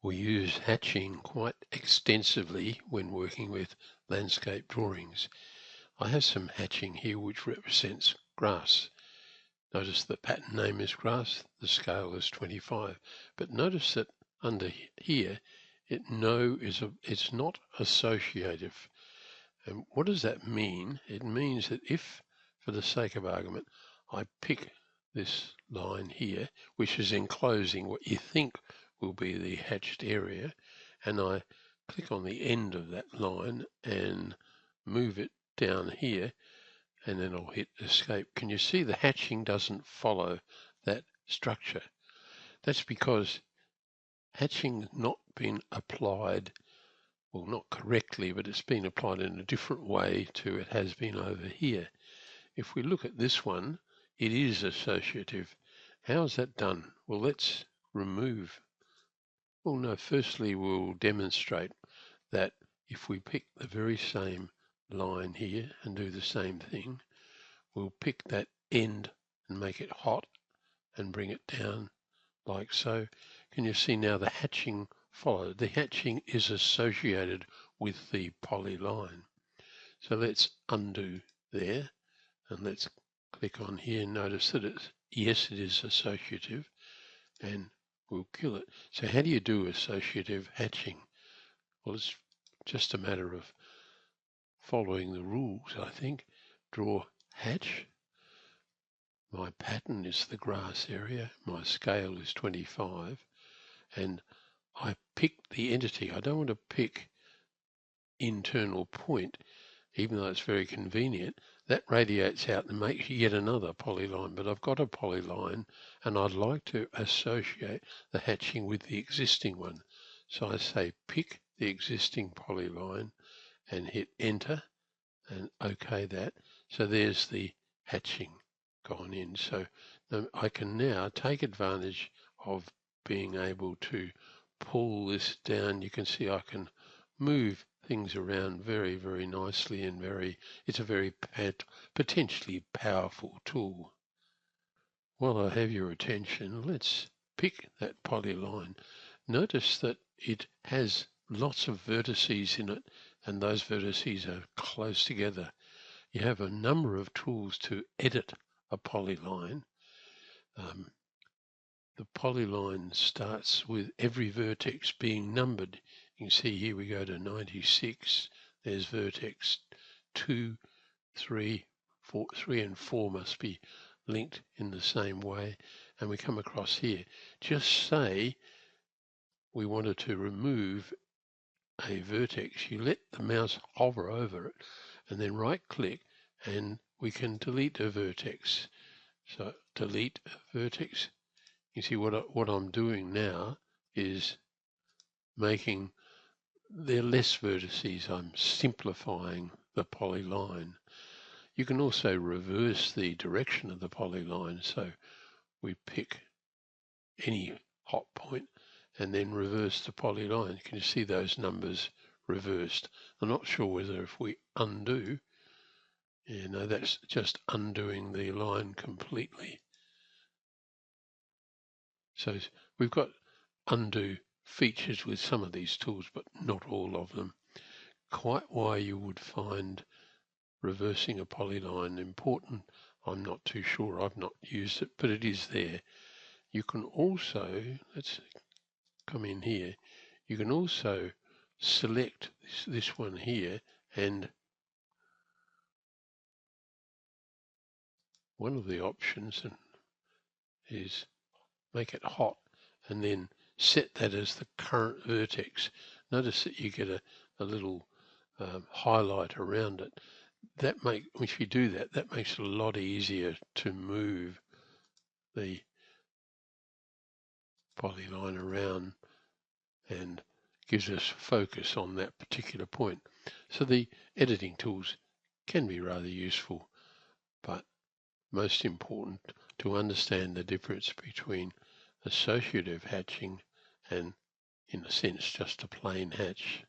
We use hatching quite extensively when working with landscape drawings. I have some hatching here which represents grass. Notice the pattern name is grass, the scale is 25. But notice that under here, it's not associative. And what does that mean? It means that if, for the sake of argument, I pick this line here, which is enclosing what you think will be the hatched area, and I click on the end of that line and move it down here, and then I'll hit escape. Can you see the hatching doesn't follow that structure? That's because hatching not been applied, well, not correctly, but it's been applied in a different way to it has been over here. If we look at this one, it is associative. How is that done? Well, let's remove. Well, no, firstly, we'll demonstrate that if we pick the very same line here and do the same thing, we'll pick that end and make it hot and bring it down like so. Can you see now the hatching followed? The hatching is associated with the polyline. So let's undo there and let's click on here. Notice that yes, it is associative, and we'll kill it. So how do you do associative hatching? Well, it's just a matter of following the rules, I think. Draw hatch. My pattern is the grass area. My scale is 25. And I pick the entity. I don't want to pick internal point, even though it's very convenient. That radiates out and makes yet another polyline. But I've got a polyline, and I'd like to associate the hatching with the existing one. So I say pick the existing polyline and hit enter and OK that. So there's the hatching gone in. So I can now take advantage of being able to pull this down. You can see I can move things around very, very nicely, and it's a very potentially powerful tool. While I have your attention, let's pick that polyline. Notice that it has lots of vertices in it, and those vertices are close together. You have a number of tools to edit a polyline. The polyline starts with every vertex being numbered. You can see here we go to 96. There's vertex 2, 3, 4, 3 and 4 must be linked in the same way. And we come across here. Just say we wanted to remove a vertex. You let the mouse hover over it and then right click, and we can delete a vertex. So delete a vertex. You see what I'm doing now is making there less vertices. I'm simplifying the polyline. You can also reverse the direction of the polyline. So we pick any hot point and then reverse the polyline. Can you see those numbers reversed? I'm not sure whether if we undo, that's just undoing the line completely. So we've got undo features with some of these tools, but not all of them. Quite why you would find reversing a polyline important, I'm not too sure. I've not used it, but it is there. You can also, let's come in here, you can also select this one here, and one of the options is make it hot and then set that as the current vertex. Notice that you get a little highlight around it. If you do that, that makes it a lot easier to move the polyline around and gives us focus on that particular point. So the editing tools can be rather useful, but most important to understand the difference between associative hatching and, in a sense, just a plain hatch.